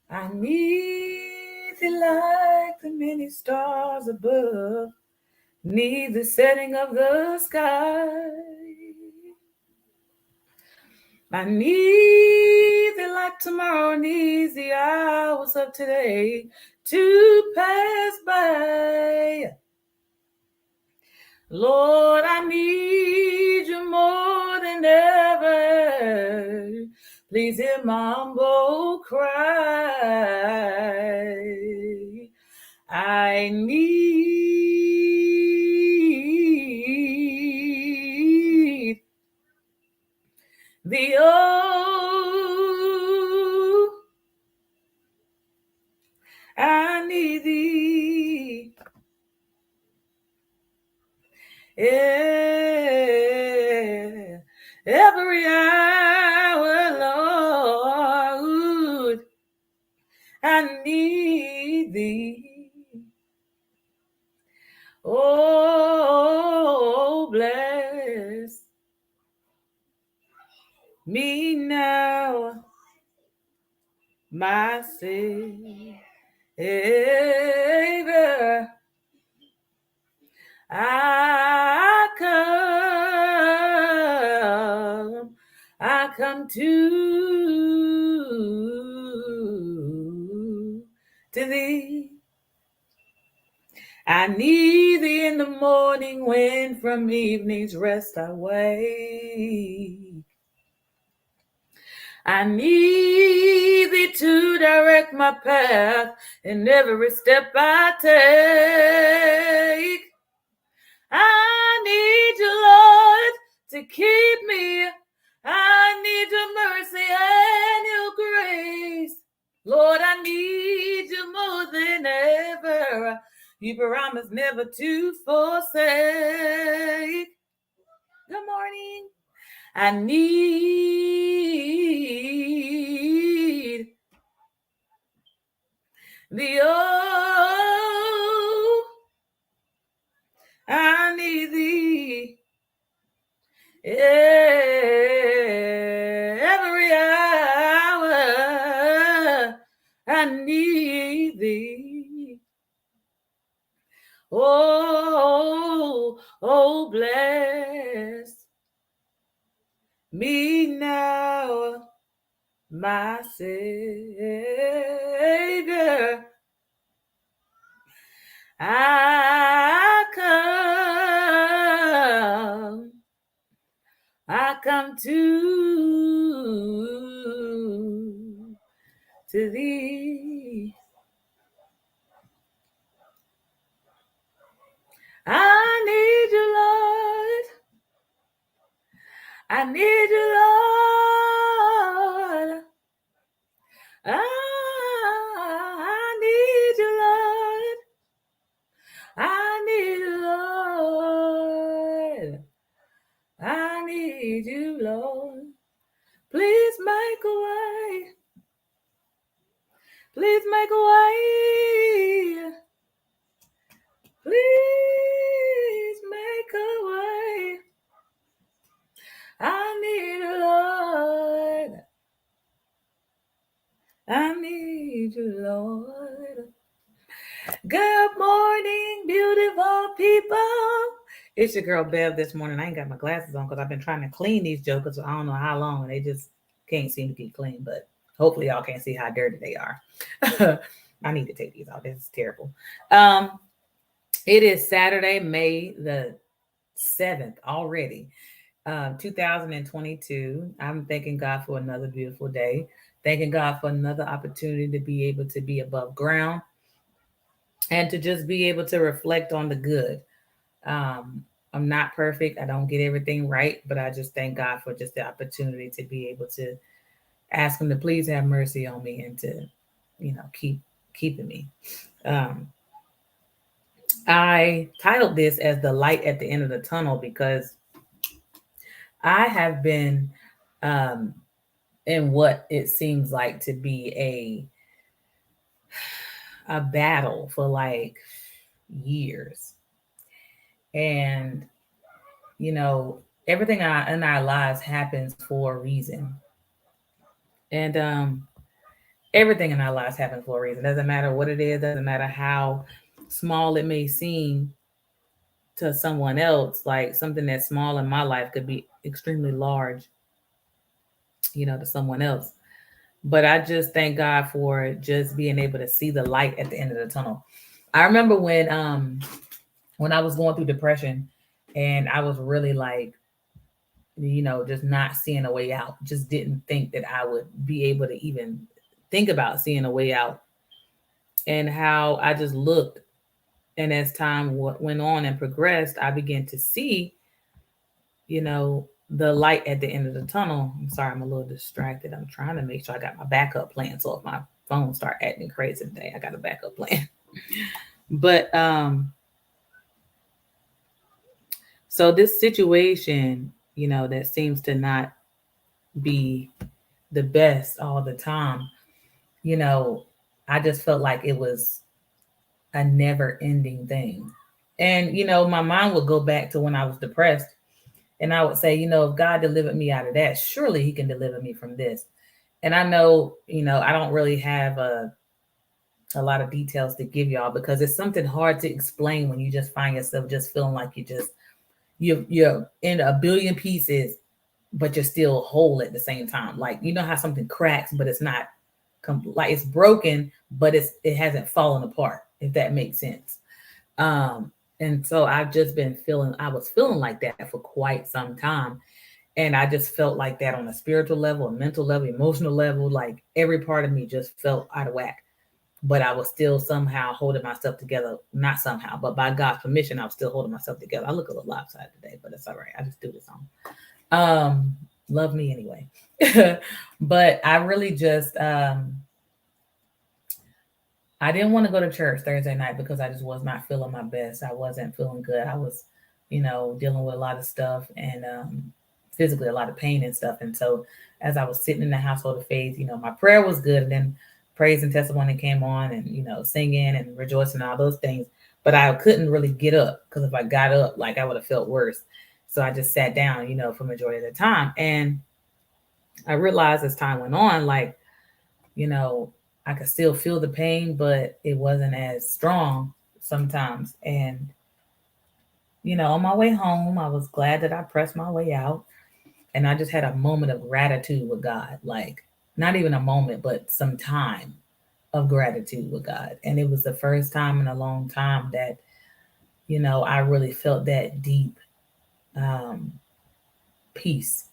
I need thee like the many stars above, need the setting of the sky. I need thee like tomorrow needs the hours of today to pass by. Lord, I need you more than ever. Please hear my humble cry. I need thee, oh, I need thee. Yeah, every hour, Lord, I need thee. Oh, bless me now, my Savior. I come to thee. I need thee in the morning when from evening's rest I wake. I need thee to direct my path in every step I take. I need you, Lord, to keep me. I need your mercy and your grace. Lord, I need you more than ever. You promised never to forsake. Good morning. I need thee, oh, I need thee. Every hour I need thee. Oh, oh, bless me now, my Savior. I come to thee. I need you, Lord. I need you, Lord. I need you, Lord. I need you, Lord. I need you, Lord. Please make a way. Please make a way. Please make a way. I need you, Lord. I need you, Lord. Good morning, beautiful people. It's your girl Bev this morning. I ain't got my glasses on because I've been trying to clean these jokers for I don't know how long, and they just can't seem to get clean. But hopefully, y'all can't see how dirty they are. I need to take these off. This is terrible. It is Saturday, May the 7th already, 2022. I'm thanking God for another beautiful day. Thanking God for another opportunity to be able to be above ground and to just be able to reflect on the good. I'm not perfect. I don't get everything right, but I just thank God for just the opportunity to be able to ask Him to please have mercy on me and to, keeping me. Um, I titled this as the light at the end of the tunnel because I have been um, in what it seems like to be a battle for like years, and you know everything in our lives happens for a reason, and Everything in our lives happens for a reason. Doesn't matter what it is, doesn't matter how small it may seem to someone else. Like something that's small in my life could be extremely large, to someone else. But I just thank God for just being able to see the light at the end of the tunnel. I remember when I was going through depression and I was really like, just not seeing a way out. Just didn't think that I would be able to even think about seeing a way out. And how I just looked, and as time went on and progressed, I began to see, the light at the end of the tunnel. I'm sorry, I'm a little distracted. I'm trying to make sure I got my backup plan. So if my phone start acting crazy today, I got a backup plan. But so this situation, that seems to not be the best all the time, you know, I just felt like it was a never ending thing. And, my mind would go back to when I was depressed. And I would say, if God delivered me out of that, surely he can deliver me from this. And I know, I don't really have a lot of details to give y'all because it's something hard to explain when you just find yourself just feeling like you're in a billion pieces, but you're still whole at the same time. Like, how something cracks, but it's not like it's broken, but it hasn't fallen apart, if that makes sense. Um, and so I was feeling like that for quite some time. And I just felt like that on a spiritual level, a mental level, emotional level, like every part of me just felt out of whack. But I was still somehow holding myself together. Not somehow, but by God's permission, I was still holding myself together. I look a little lopsided today, but it's all right. I just do this on. Love me anyway. But I really just I didn't want to go to church Thursday night because I just was not feeling my best. I wasn't feeling good. I was, dealing with a lot of stuff and physically a lot of pain and stuff. And so as I was sitting in the household of faith, my prayer was good. And then praise and testimony came on and, singing and rejoicing and all those things. But I couldn't really get up because if I got up, like I would have felt worse. So I just sat down, for majority of the time. And I realized as time went on, like, you know, I could still feel the pain, but it wasn't as strong sometimes. And, on my way home, I was glad that I pressed my way out. And I just had a moment of gratitude with God. Like, not even a moment, but some time of gratitude with God. And it was the first time in a long time that, I really felt that deep um, peace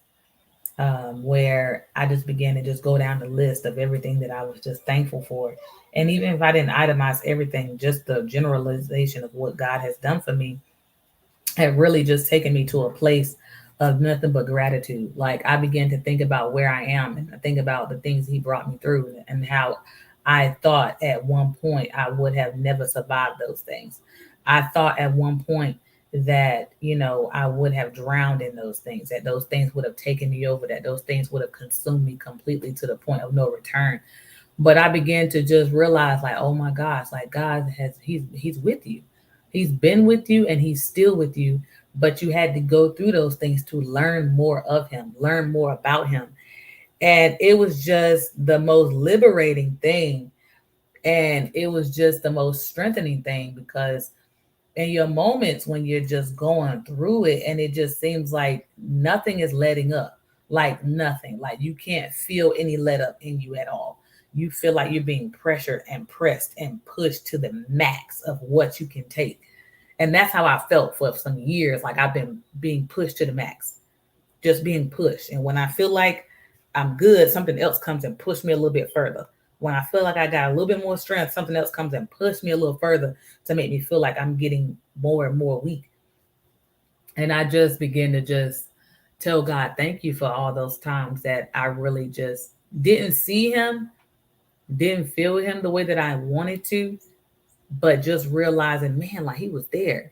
where I just began to just go down the list of everything that I was just thankful for. And even if I didn't itemize everything, just the generalization of what God has done for me had really just taken me to a place of nothing but gratitude. Like I began to think about where I am and I think about the things He brought me through and how I thought at one point I would have never survived those things. I thought at one point that I would have drowned in those things, that those things would have taken me over, that those things would have consumed me completely to the point of no return. But I began to just realize, like, oh my gosh, like God he's with you. He's been with you and he's still with you. But you had to go through those things to learn more of him, learn more about him. And it was just the most liberating thing. And it was just the most strengthening thing because in your moments when you're just going through it and it just seems like nothing is letting up, like nothing, like you can't feel any let up in you at all. You feel like you're being pressured and pressed and pushed to the max of what you can take. And that's how I felt for some years. Like I've been being pushed to the max, just being pushed. And when I feel like I'm good, something else comes and push me a little bit further. When I feel like I got a little bit more strength, something else comes and push me a little further to make me feel like I'm getting more and more weak. And I just begin to just tell God, thank you for all those times that I really just didn't see him, didn't feel him the way that I wanted to, but just realizing, man, like he was there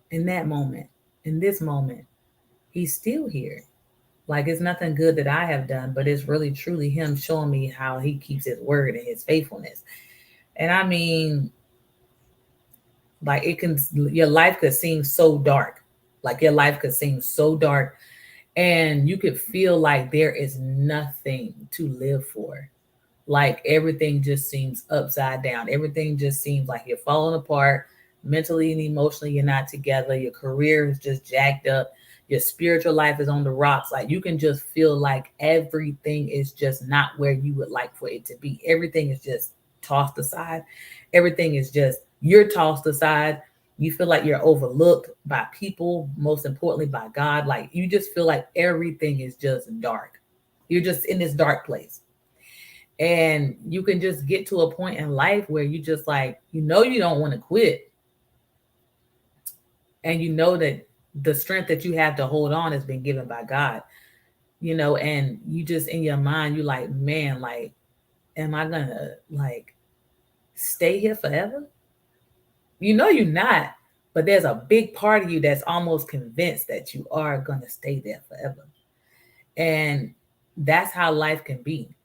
in that moment, in this moment. He's still here. Like it's nothing good that I have done, but it's really truly him showing me how he keeps his word and his faithfulness. And I mean, like it can your life could seem so dark. Like your life could seem so dark and you could feel like there is nothing to live for. like everything just seems upside down. Everything just seems like you're falling apart mentally and emotionally. You're not together. Your career is just jacked up. Your spiritual life is on the rocks. Like you can just feel like everything is just not where you would like for it to be. Everything is just tossed aside. Everything is just, you're tossed aside. You feel like you're overlooked by people, most importantly by God. Like you just feel like everything is just dark. You're just in this dark place, and you can just get to a point in life where you just like, you don't want to quit, and you know that the strength that you have to hold on has been given by God, and you just in your mind, you like, man, like, am I gonna like stay here forever? You're not, but there's a big part of you that's almost convinced that you are gonna stay there forever. And that's how life can be.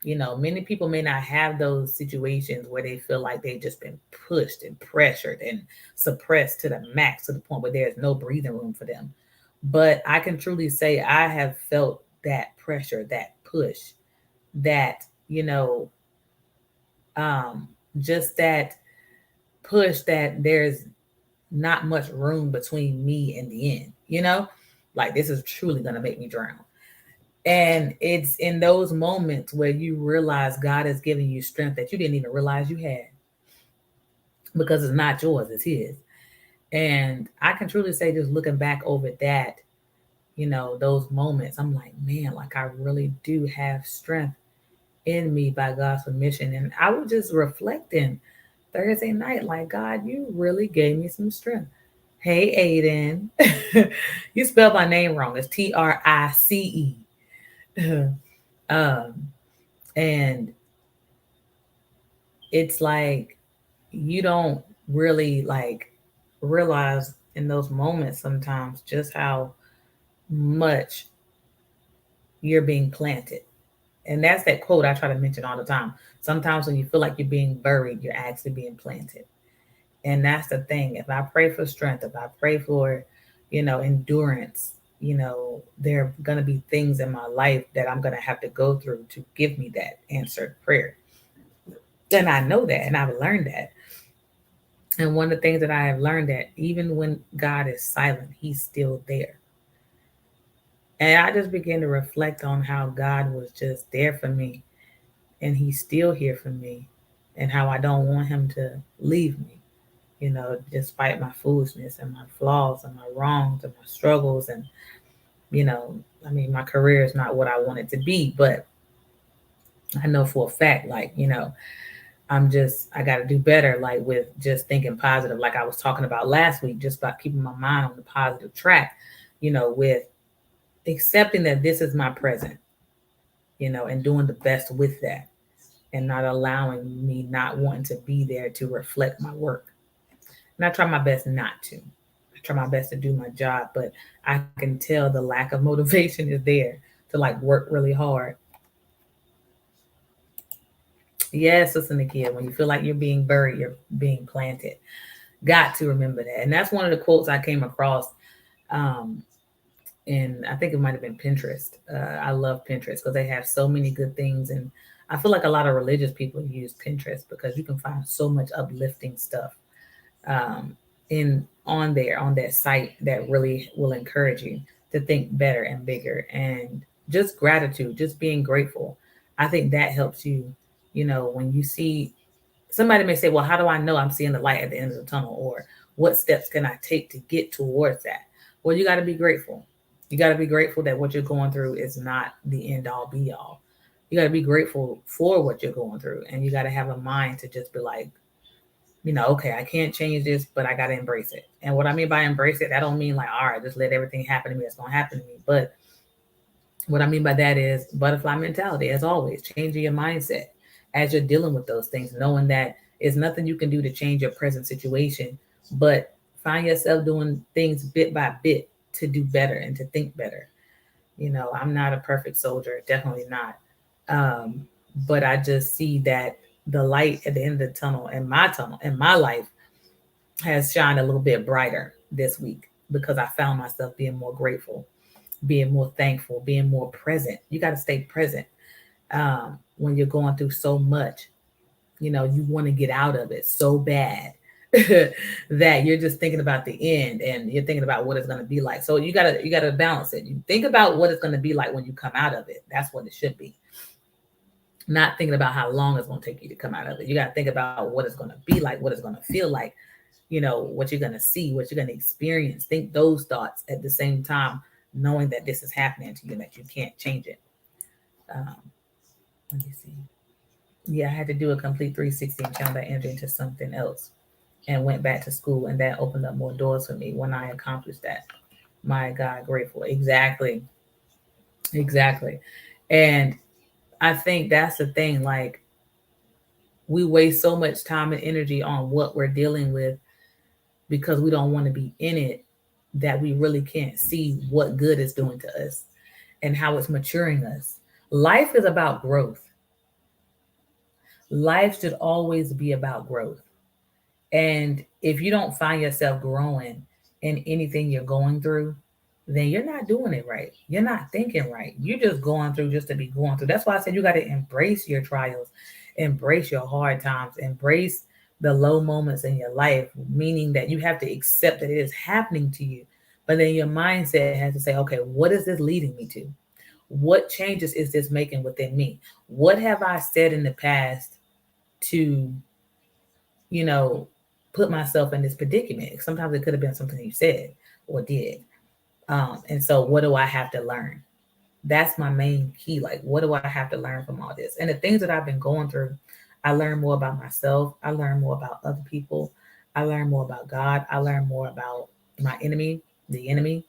Many people may not have those situations where they feel like they've just been pushed and pressured and suppressed to the max, to the point where there's no breathing room for them. But I can truly say I have felt that pressure, that push, that, um, just that push, that there's not much room between me and the end. Like this is truly going to make me drown. And it's in those moments where you realize God is giving you strength that you didn't even realize you had, because it's not yours, it's His. And I can truly say, just looking back over that, those moments, I'm like, man, like I really do have strength in me by God's permission. And I was just reflecting Thursday night, like, God, you really gave me some strength. Hey, Aiden. You spelled my name wrong. It's Trice. um, and it's like you don't really like realize in those moments sometimes just how much you're being planted. And that's that quote I try to mention all the time. Sometimes when you feel like you're being buried, you're actually being planted. And that's the thing. If I pray for strength, if I pray for, endurance, there are going to be things in my life that I'm going to have to go through to give me that answered prayer. And I know that, and I've learned that. And one of the things that I have learned, that even when God is silent, He's still there. And I just began to reflect on how God was just there for me, and He's still here for me, and how I don't want Him to leave me, despite my foolishness and my flaws and my wrongs and my struggles. And, you know, I mean, my career is not what I want it to be, but I know for a fact, like, I got to do better, like with just thinking positive, like I was talking about last week, just about keeping my mind on the positive track, with accepting that this is my present, and doing the best with that, and not allowing me not wanting to be there to reflect my work. And I try my best not to. I try my best to do my job, but I can tell the lack of motivation is there to like work really hard. Yes, listen, Nikia, when you feel like you're being buried, you're being planted. Got to remember that. And that's one of the quotes I came across. Um, and I think it might have been Pinterest. I love Pinterest because they have so many good things. And I feel like a lot of religious people use Pinterest because you can find so much uplifting stuff um, in on there, on that site, that really will encourage you to think better and bigger. And just gratitude, just being grateful. I think that helps you. When you see, somebody may say, well, how do I know I'm seeing the light at the end of the tunnel? Or what steps can I take to get towards that? Well, you got to be grateful. You got to be grateful that what you're going through is not the end all be all. You got to be grateful for what you're going through. And you got to have a mind to just be like, okay, I can't change this, but I got to embrace it. And what I mean by embrace it, I don't mean like, all right, just let everything happen to me that's going to happen to me. But what I mean by that is butterfly mentality, as always, changing your mindset as you're dealing with those things, knowing that it's nothing you can do to change your present situation, but find yourself doing things bit by bit to do better and to think better. I'm not a perfect soldier, definitely not. Um, but I just see that the light at the end of the tunnel in my life has shined a little bit brighter this week because I found myself being more grateful, being more thankful, being more present. You got to stay present. when you're going through so much, you want to get out of it so bad that you're just thinking about the end and you're thinking about what it's going to be like. So you gotta balance it. You think about what it's going to be like when you come out of it. That's what it should be. Not thinking about how long it's going to take you to come out of it. You got to think about what it's going to be like, what it's going to feel like, what you're going to see, what you're going to experience. Think those thoughts at the same time, knowing that this is happening to you and that you can't change it. Um, let me see. Yeah, I had to do a complete 360 and channel that energy into something else and went back to school. And that opened up more doors for me when I accomplished that. My God, grateful. Exactly. Exactly. And I think that's the thing. Like, we waste so much time and energy on what we're dealing with because we don't want to be in it, that we really can't see what good is doing to us and how it's maturing us. Life is about growth. Life should always be about growth. And if you don't find yourself growing in anything you're going through, then you're not doing it right. You're not thinking right. You're just going through just to be going through. That's why I said you got to embrace your trials, embrace your hard times, embrace the low moments in your life, meaning that you have to accept that it is happening to you. But then your mindset has to say, okay, what is this leading me to? What changes is this making within me? What have I said in the past to, you know, put myself in this predicament? Sometimes it could have been something you said or did. And so, what do I have to learn? That's my main key. Like, what do I have to learn from all this? And the things that I've been going through, I learn more about myself. I learn more about other people. I learn more about God. I learn more about my enemy, the enemy,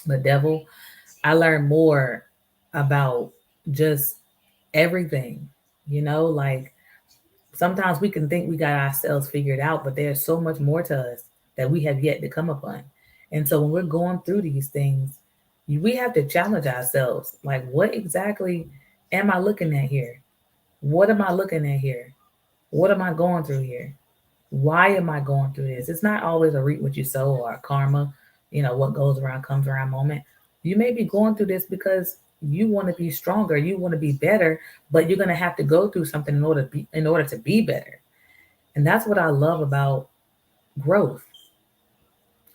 the devil. I learn more about just everything, like sometimes we can think we got ourselves figured out, but there's so much more to us that we have yet to come upon. And so when we're going through these things, we have to challenge ourselves. Like, what exactly am I looking at here? What am I looking at here? What am I going through here? Why am I going through this? It's not always a reap what you sow or a karma, what goes around comes around moment. You may be going through this because you want to be stronger, you want to be better, but you're going to have to go through something in order to be better. And that's what I love about growth.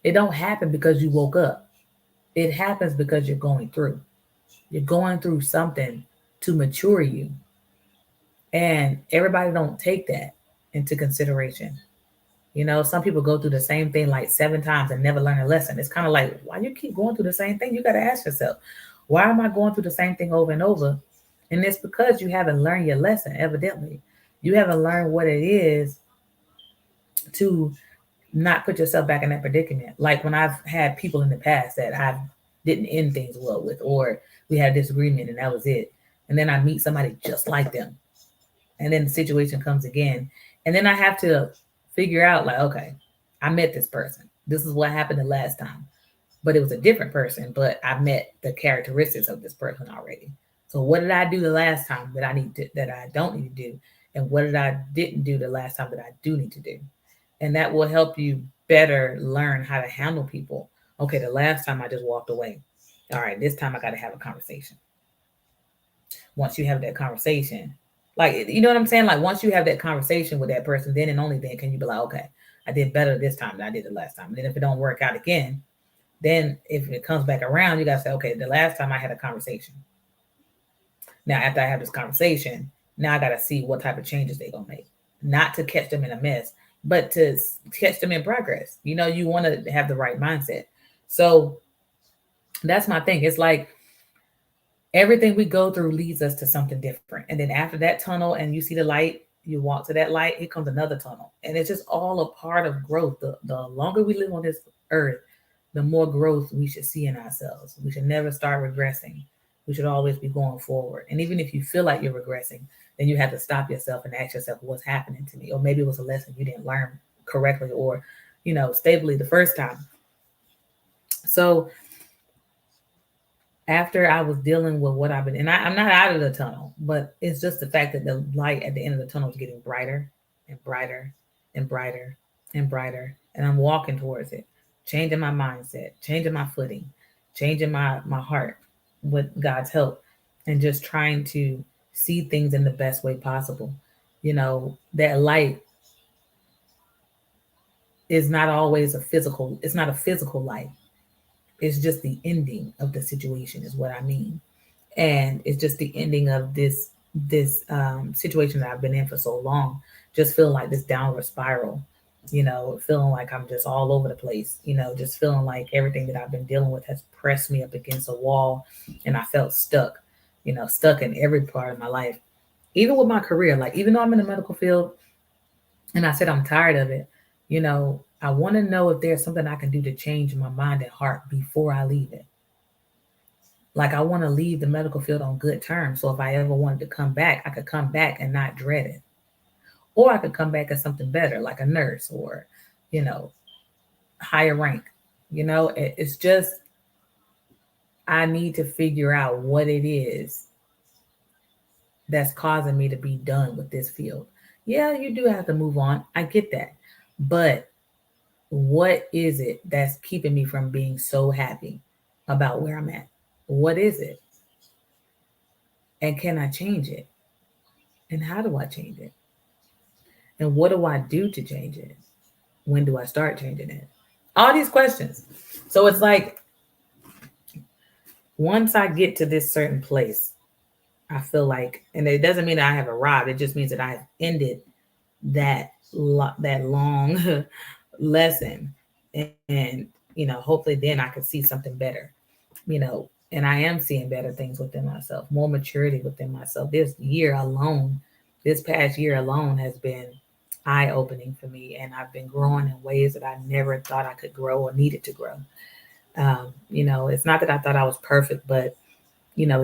It don't happen because you woke up. It happens because you're going through. You're going through something to mature you. And everybody don't take that into consideration. Some people go through the same thing like 7 times and never learn a lesson. It's kind of like, why you keep going through the same thing? You got to ask yourself, why am I going through the same thing over and over? And it's because you haven't learned your lesson, evidently. You haven't learned what it is to not put yourself back in that predicament. Like when I've had people in the past that I didn't end things well with, or we had a disagreement and that was it. And then I meet somebody just like them. And then the situation comes again. And then I have to figure out, like, okay, I met this person. This is what happened the last time. But it was a different person, but I met the characteristics of this person already. So what did I do the last time that I don't need to do? And what did I didn't do the last time that I do need to do? And that will help you better learn how to handle people. Okay, the last time I just walked away. All right, this time I got to have a conversation. Once you have that conversation, like, you know what I'm saying? Like, once you have that conversation with that person, then and only then can you be like, okay, I did better this time than I did the last time. And then if it don't work out again, then if it comes back around, you got to say, okay, the last time I had a conversation. Now, after I have this conversation, now I got to see what type of changes they're going to make. Not to catch them in a mess, but to catch them in progress. You want to have the right mindset. So that's my thing. It's like everything we go through leads us to something different. And then after that tunnel and you see the light, you walk to that light, here comes another tunnel. And it's just all a part of growth. The longer we live on this earth, the more growth we should see in ourselves. We should never start regressing. We should always be going forward. And even if you feel like you're regressing, then you have to stop yourself and ask yourself, what's happening to me? Or maybe it was a lesson you didn't learn correctly or, stably the first time. So after I was dealing with what I've been, and I'm not out of the tunnel, but it's just the fact that the light at the end of the tunnel is getting brighter and brighter and brighter and brighter. And I'm walking towards it, changing my mindset, changing my footing, changing my heart with God's help, and just trying to see things in the best way possible. That light is not always it's not a physical light. It's just the ending of the situation is what I mean. And it's just the ending of this situation that I've been in for so long. Just feeling like this downward spiral, feeling like I'm just all over the place, just feeling like everything that I've been dealing with has pressed me up against a wall, and I felt stuck, stuck in every part of my life. Even with my career, like even though I'm in the medical field and I said I'm tired of it, I want to know if there's something I can do to change my mind and heart before I leave it. Like I want to leave the medical field on good terms. So if I ever wanted to come back, I could come back and not dread it. Or I could come back as something better, like a nurse or, you know, higher rank. It's just, I need to figure out what it is that's causing me to be done with this field. Yeah, you do have to move on. I get that. But what is it that's keeping me from being so happy about where I'm at? What is it? And can I change it? And how do I change it? And what do I do to change it? When do I start changing it? All these questions. So it's like once I get to this certain place, I feel like, and it doesn't mean that I have arrived. It just means that I have ended that long lesson, and hopefully then I could see something better. And I am seeing better things within myself, more maturity within myself. This past year alone has been eye opening for me, and I've been growing in ways that I never thought I could grow or needed to grow. It's not that I thought I was perfect, but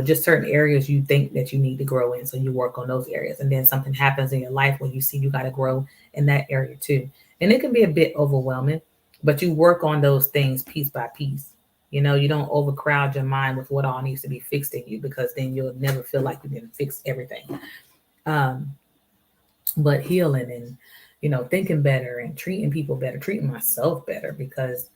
just certain areas you think that you need to grow in, so you work on those areas, and then something happens in your life where you see you got to grow in that area too, and it can be a bit overwhelming, but you work on those things piece by piece. You don't overcrowd your mind with what all needs to be fixed in you, because then you'll never feel like you can fix everything. But healing and thinking better and treating people better, treating myself better, because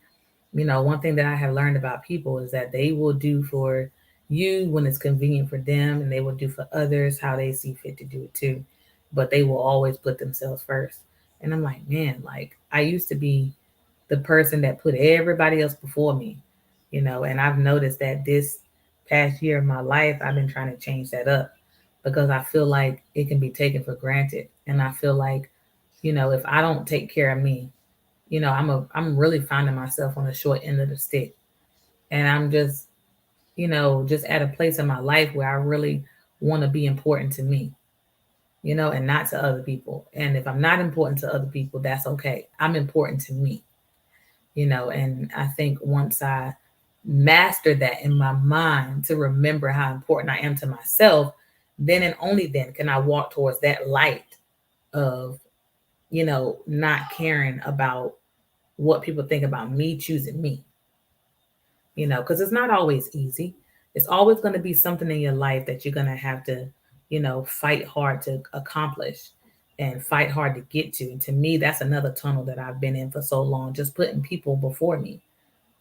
one thing that I have learned about people is that they will do for you when it's convenient for them, and they will do for others how they see fit to do it too. But they will always put themselves first. And I'm like, man, like I used to be the person that put everybody else before me, and I've noticed that this past year of my life, I've been trying to change that up, because I feel like it can be taken for granted. And I feel like, if I don't take care of me, I'm really finding myself on the short end of the stick. And I'm just at a place in my life where I really want to be important to me, and not to other people. And if I'm not important to other people, that's okay. I'm important to me, and I think once I master that in my mind to remember how important I am to myself, then and only then can I walk towards that light of, not caring about what people think about me choosing me, because it's not always easy. It's always going to be something in your life that you're going to have to, fight hard to accomplish and fight hard to get to. And to me, that's another tunnel that I've been in for so long, just putting people before me,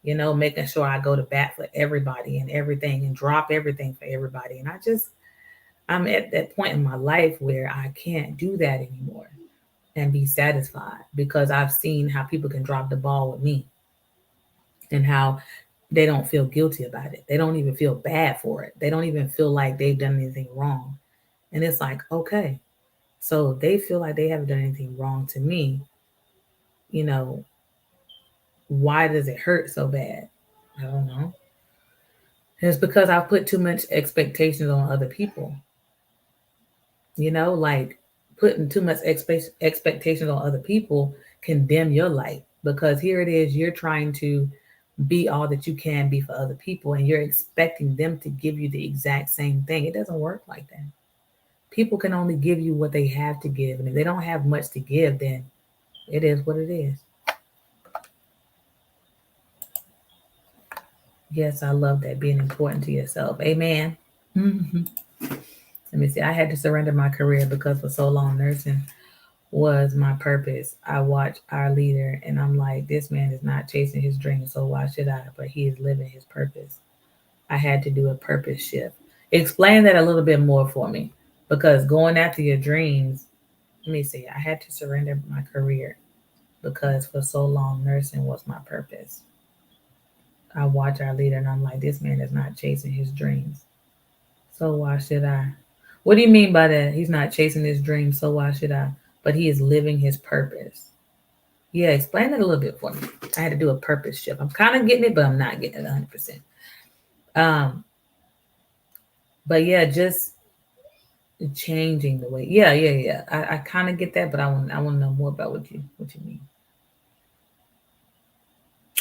making sure I go to bat for everybody and everything and drop everything for everybody. And I'm at that point in my life where I can't do that anymore and be satisfied, because I've seen how people can drop the ball with me and how they don't feel guilty about it. They don't even feel bad for it. They don't even feel like they've done anything wrong. And it's like, okay, so they feel like they haven't done anything wrong to me. You know, why does it hurt so bad? I don't know. It's because I put too much expectations on other people. Like putting too much expectations on other people can dim your light, because here it is, you're trying to be all that you can be for other people, and you're expecting them to give you the exact same thing. It doesn't work like that. People can only give you what they have to give, and if they don't have much to give, then it is what it is. Yes, I love that, being important to yourself. Amen. Mhm. Let me see. I had to surrender my career because for so long nursing was my purpose. I watch our leader and I'm like, this man is not chasing his dreams, so why should I? But he is living his purpose. I had to do a purpose shift. Explain that a little bit more for me. Because going after your dreams, let me see, I had to surrender my career because for so long nursing was my purpose. I watch our leader and I'm like, this man is not chasing his dreams. So why should I? What do you mean by that? He's not chasing his dreams, so why should I? But he is living his purpose. Yeah, explain that a little bit for me. I had to do a purpose shift. I'm kind of getting it, but I'm not getting it 100%. Um, but yeah, just changing the way. Yeah, yeah, yeah. I kind of get that, but I want to know more about what you mean.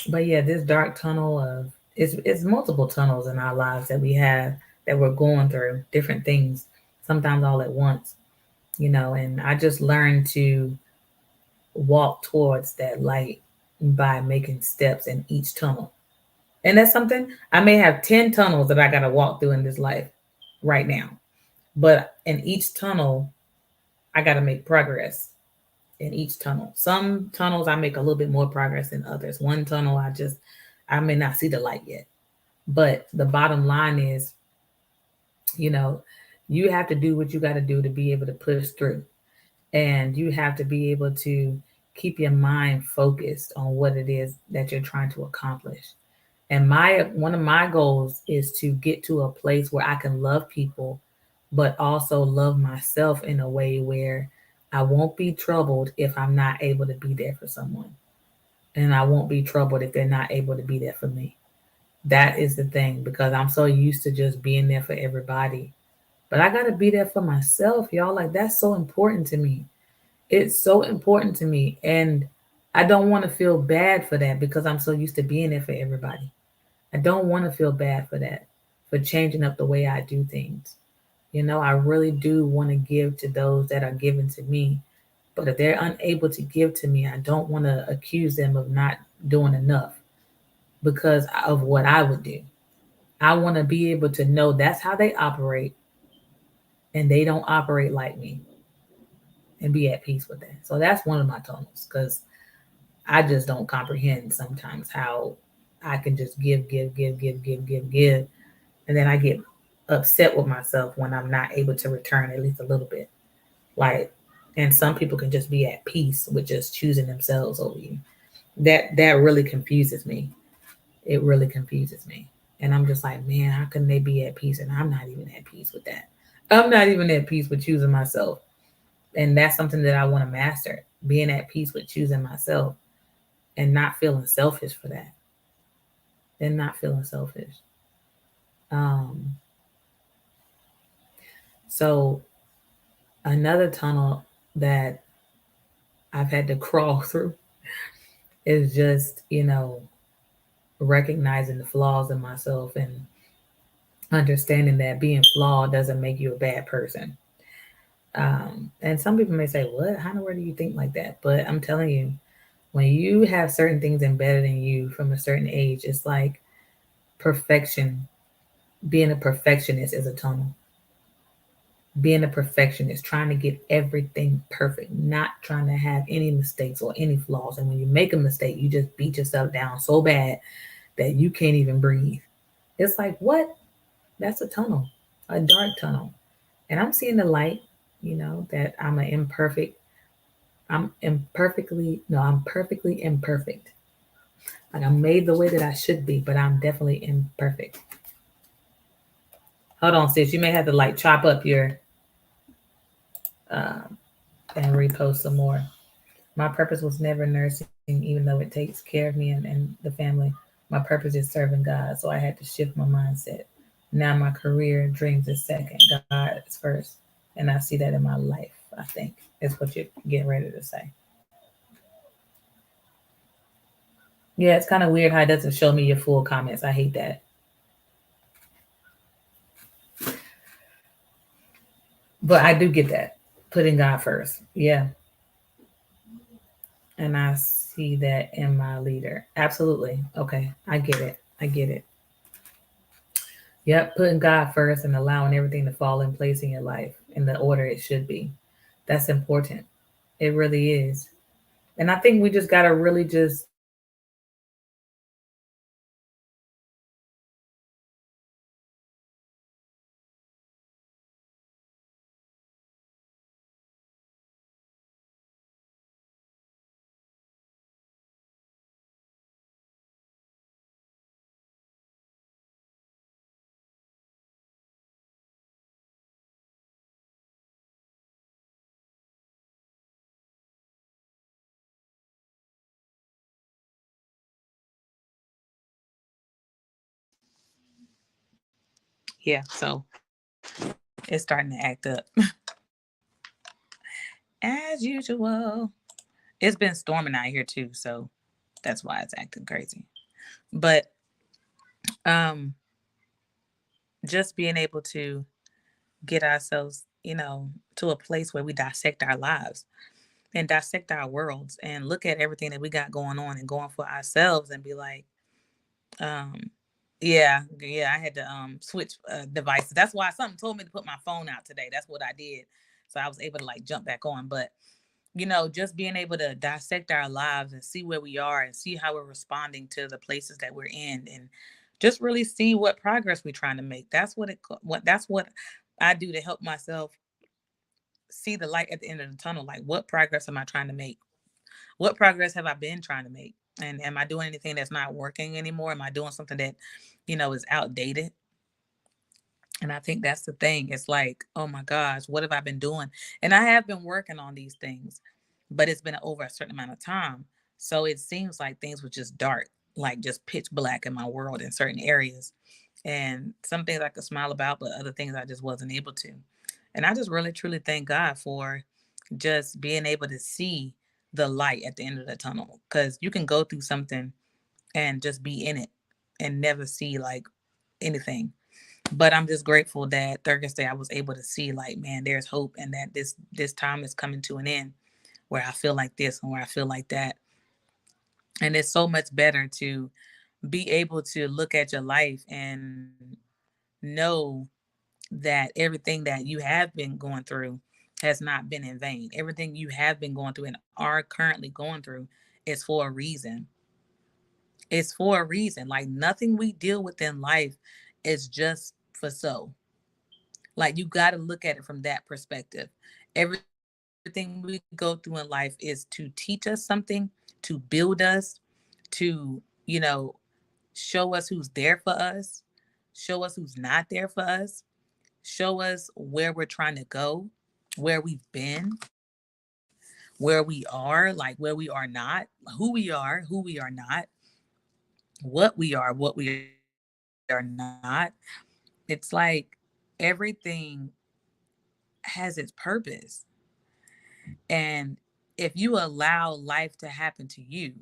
But yeah, this dark tunnel of it's multiple tunnels in our lives that we have that we're going through different things, sometimes all at once, and I just learned to walk towards that light by making steps in each tunnel. And that's something I may have 10 tunnels that I got to walk through in this life right now. But in each tunnel, I got to make progress in each tunnel. Some tunnels I make a little bit more progress than others. One tunnel I may not see the light yet. But the bottom line is, you know, you have to do what you got to do to be able to push through. And you have to be able to keep your mind focused on what it is that you're trying to accomplish. And my one of my goals is to get to a place where I can love people, but also love myself in a way where I won't be troubled if I'm not able to be there for someone. And I won't be troubled if they're not able to be there for me. That is the thing because I'm so used to just being there for everybody. But I got to be there for myself, y'all. Like, that's so important to me. It's so important to me. And I don't want to feel bad for that because I'm so used to being there for everybody. I don't want to feel bad for that, for changing up the way I do things. I really do want to give to those that are given to me. But if they're unable to give to me, I don't want to accuse them of not doing enough because of what I would do. I want to be able to know that's how they operate and they don't operate like me and be at peace with that. So that's one of my tunnels because I just don't comprehend sometimes how I can just give, give, give, give, give, give, give. And then I get upset with myself when I'm not able to return at least a little bit. Like, and some people can just be at peace with just choosing themselves over you. That really confuses me. It really confuses me. And I'm just like, man, how can they be at peace? And I'm not even at peace with that. I'm not even at peace with choosing myself. And that's something that I want to master, being at peace with choosing myself and not feeling selfish for that. And not feeling selfish. Um, so another tunnel that I've had to crawl through is just, recognizing the flaws in myself and understanding that being flawed doesn't make you a bad person. And some people may say, what? How in the world do you think like that? But I'm telling you, when you have certain things embedded in you from a certain age, it's like perfection. Being a perfectionist is a tunnel. Being a perfectionist, trying to get everything perfect, not trying to have any mistakes or any flaws. And when you make a mistake, you just beat yourself down so bad that you can't even breathe. It's like, what? That's a tunnel, a dark tunnel. And I'm seeing the light, that I'm perfectly imperfect. Like, I'm made the way that I should be, but I'm definitely imperfect. Hold on, sis. You may have to like chop up your um, and repost some more. My purpose was never nursing, even though it takes care of me and the family. My purpose is serving God. So I had to shift my mindset. Now my career dreams is second. God is first. And I see that in my life, I think, is what you're getting ready to say. Yeah, it's kind of weird how it doesn't show me your full comments. I hate that. But I do get that. Putting God first. Yeah. And I see that in my leader. Absolutely. Okay. I get it. I get it. Yep, putting God first and allowing everything to fall in place in your life in the order it should be. That's important. It really is. And I think we just got to really just yeah, so it's starting to act up as usual. It's been storming out here too, so that's why it's acting crazy. But um just being able to get ourselves, to a place where we dissect our lives and dissect our worlds and look at everything that we got going on and going for ourselves and be like, um, yeah, I had to switch devices. That's why something told me to put my phone out today. That's what I did. So I was able to like jump back on. But just being able to dissect our lives and see where we are and see how we're responding to the places that we're in and just really see what progress we're trying to make. That's what I do to help myself see the light at the end of the tunnel. Like, what progress am I trying to make? What progress have I been trying to make? And am I doing anything that's not working anymore? Am I doing something that, is outdated? And I think that's the thing. It's like, oh my gosh, what have I been doing? And I have been working on these things, but it's been over a certain amount of time. So it seems like things were just dark, like just pitch black in my world in certain areas. And some things I could smile about, but other things I just wasn't able to. And I just really, truly thank God for just being able to see the light at the end of the tunnel. Because you can go through something and just be in it and never see like anything. But I'm just grateful that Thursday I was able to see like, man, there's hope and that this time is coming to an end where I feel like this and where I feel like that. And it's so much better to be able to look at your life and know that everything that you have been going through has not been in vain. Everything you have been going through and are currently going through is for a reason. It's for a reason. Like nothing we deal with in life is just for so. Like you got to look at it from that perspective. Everything we go through in life is to teach us something, to build us, to, show us who's there for us, show us who's not there for us, show us where we're trying to go, where we've been, where we are, like where we are not, who we are not, what we are not. It's like everything has its purpose. And if you allow life to happen to you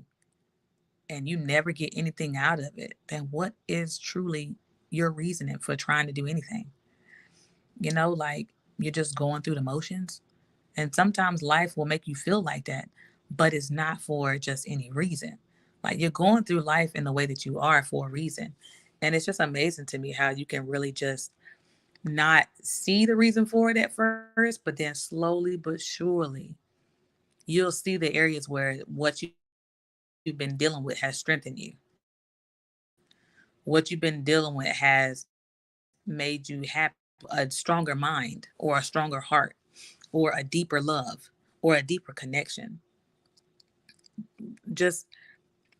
and you never get anything out of it, then what is truly your reasoning for trying to do anything? Like you're just going through the motions. And sometimes life will make you feel like that, but it's not for just any reason. Like you're going through life in the way that you are for a reason. And it's just amazing to me how you can really just not see the reason for it at first, but then slowly but surely you'll see the areas where what you've been dealing with has strengthened you. What you've been dealing with has made you have a stronger mind or a stronger heart or a deeper love or a deeper connection. Just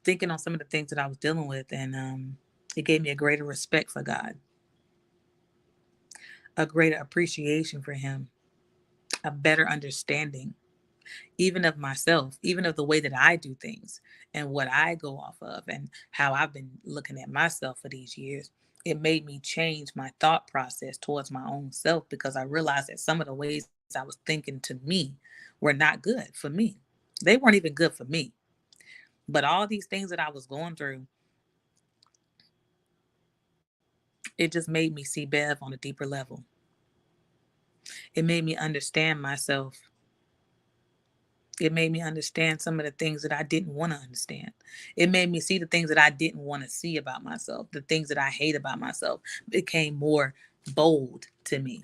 thinking on some of the things that I was dealing with, and it gave me a greater respect for God, a greater appreciation for Him, a better understanding, even of myself, even of the way that I do things and what I go off of, and how I've been looking at myself for these years. It made me change my thought process towards my own self because I realized that some of the ways I was thinking to me were not good for me. They weren't even good for me. But all these things that I was going through, it just made me see Bev on a deeper level. It made me understand myself. It made me understand some of the things that I didn't want to understand. It made me see the things that I didn't want to see about myself. The things that I hate about myself became more bold to me.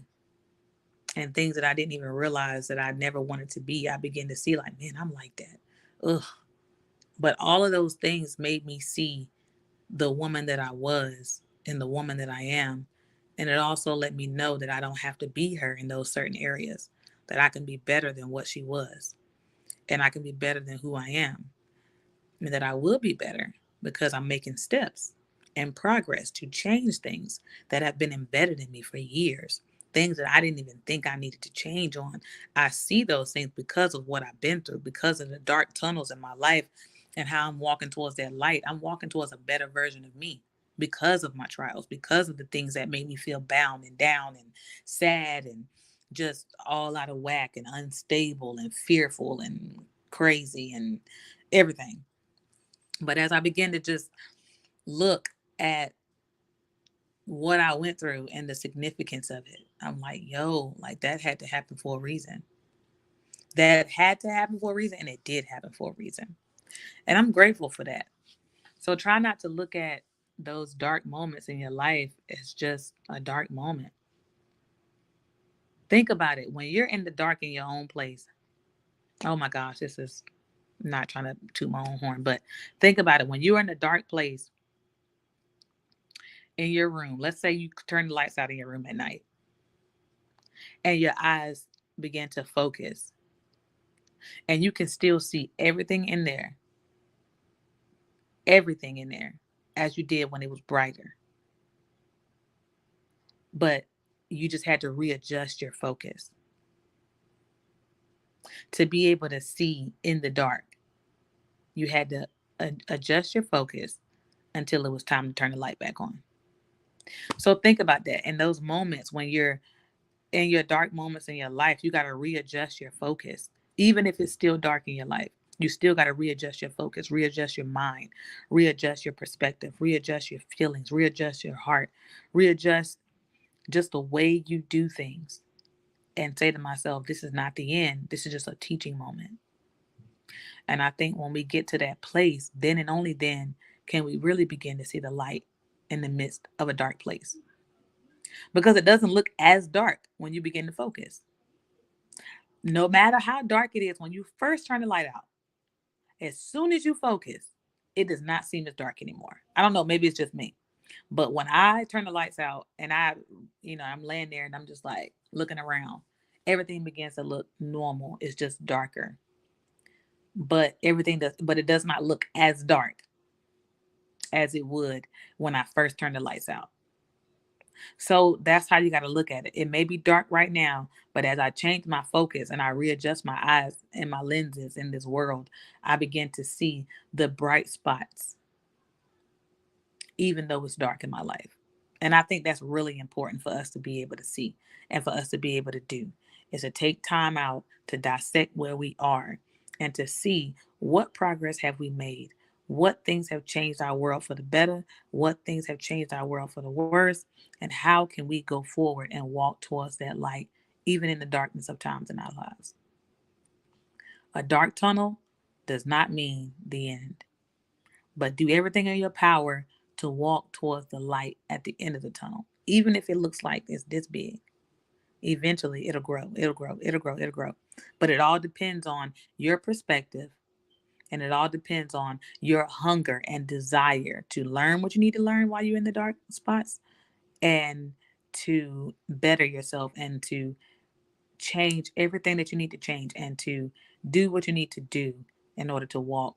And things that I didn't even realize that I never wanted to be, I began to see like, man, I'm like that. Ugh. But all of those things made me see the woman that I was and the woman that I am. And it also let me know that I don't have to be her in those certain areas, that I can be better than what she was. And I can be better than who I am. And that I will be better because I'm making steps and progress to change things that have been embedded in me for years. Things that I didn't even think I needed to change on. I see those things because of what I've been through, because of the dark tunnels in my life and how I'm walking towards that light. I'm walking towards a better version of me. because of my trials, because of the things that made me feel bound and down and sad and just all out of whack and unstable and fearful and crazy and everything. But as I began to just look at what I went through and the significance of it, I'm like, yo, like that had to happen for a reason. That had to happen for a reason, and it did happen for a reason. And I'm grateful for that. So try not to look at those dark moments in your life as just a dark moment. Think about it. When you're in the dark in your own place, oh my gosh, this is not trying to toot my own horn, but think about it. When you're in a dark place in your room, let's say you turn the lights out in your room at night and your eyes begin to focus and you can still see everything in there as you did when it was brighter. But you just had to readjust your focus to be able to see in the dark. You had to adjust your focus until it was time to turn the light back on. So think about that. In those moments when you're in your dark moments in your life, you got to readjust your focus. Even if it's still dark in your life, you still got to readjust your focus, readjust your mind, readjust your perspective, readjust your feelings, readjust your heart, readjust just the way you do things, and say to myself, this is not the end. This is just a teaching moment. And I think when we get to that place, then and only then can we really begin to see the light in the midst of a dark place. Because it doesn't look as dark when you begin to focus. No matter how dark it is, when you first turn the light out, as soon as you focus, it does not seem as dark anymore. I don't know, maybe it's just me. But when I turn the lights out and I'm laying there and I'm just like looking around, everything begins to look normal. It's just darker. But it does not look as dark as it would when I first turned the lights out. So that's how you got to look at it. It may be dark right now, but as I change my focus and I readjust my eyes and my lenses in this world, I begin to see the bright spots, even though it's dark in my life. And I think that's really important for us to be able to see and for us to be able to do, is to take time out to dissect where we are and to see what progress have we made, what things have changed our world for the better, what things have changed our world for the worse, and how can we go forward and walk towards that light, even in the darkness of times in our lives. A dark tunnel does not mean the end, but do everything in your power to walk towards the light at the end of the tunnel. Even if it looks like it's this big, eventually it'll grow, it'll grow, it'll grow, it'll grow. But it all depends on your perspective, and it all depends on your hunger and desire to learn what you need to learn while you're in the dark spots, and to better yourself, and to change everything that you need to change, and to do what you need to do in order to walk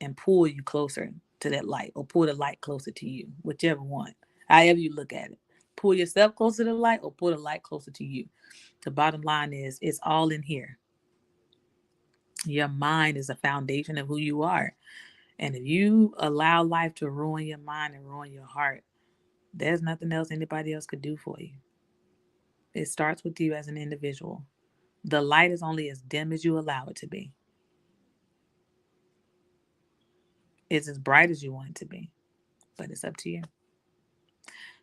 and pull you closer to that light, or pull the light closer to you, whichever one, however you look at it. Pull yourself closer to the light or pull the light closer to you. The bottom line is it's all in here. Your mind is a foundation of who you are. And if you allow life to ruin your mind and ruin your heart, there's nothing else anybody else could do for you. It starts with you as an individual. The light is only as dim as you allow it to be. It's as bright as you want it to be, but it's up to you.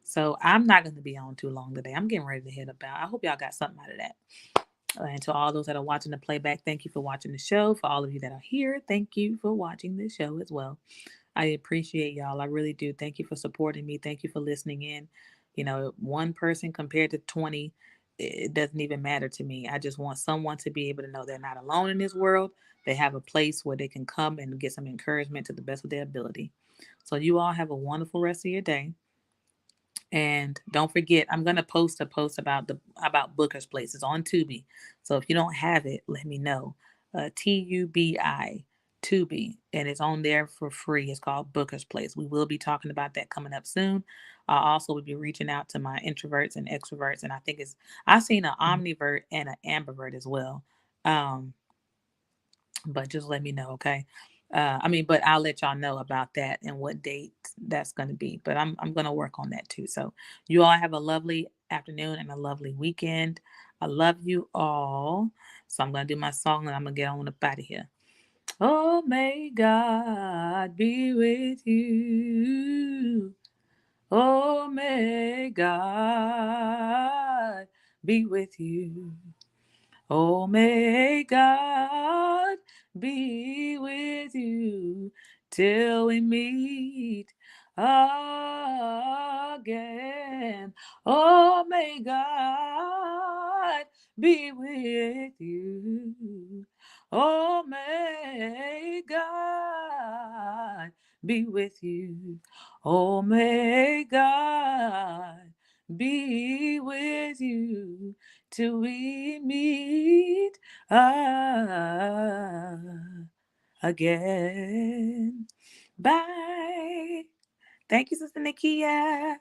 So I'm not going to be on too long today. I'm getting ready to head up out. I hope y'all got something out of that. And to all those that are watching the playback, thank you for watching the show. For all of you that are here, thank you for watching the show as well. I appreciate y'all. I really do. Thank you for supporting me. Thank you for listening in. One person compared to 20, it doesn't even matter to me. I just want someone to be able to know they're not alone in this world. They have a place where they can come and get some encouragement to the best of their ability. So you all have a wonderful rest of your day. And don't forget, I'm gonna post a post about Booker's Place. It's on Tubi. So if you don't have it, let me know. TUBI, Tubi, and it's on there for free. It's called Booker's Place. We will be talking about that coming up soon. I also will be reaching out to my introverts and extroverts, and I've seen an omnivert and an ambivert as well. But just let me know, okay? But I'll let y'all know about that and what date that's going to be. But I'm going to work on that too. So you all have a lovely afternoon and a lovely weekend. I love you all. So I'm going to do my song and I'm going to get on up out of here. Oh, may God be with you. Oh, may God be with you. Oh, may God be with you till we meet again. Oh, may God be with you. Oh, may God be with you. Oh, may God be with you till we meet again. Bye. Thank you, Sister Nakia.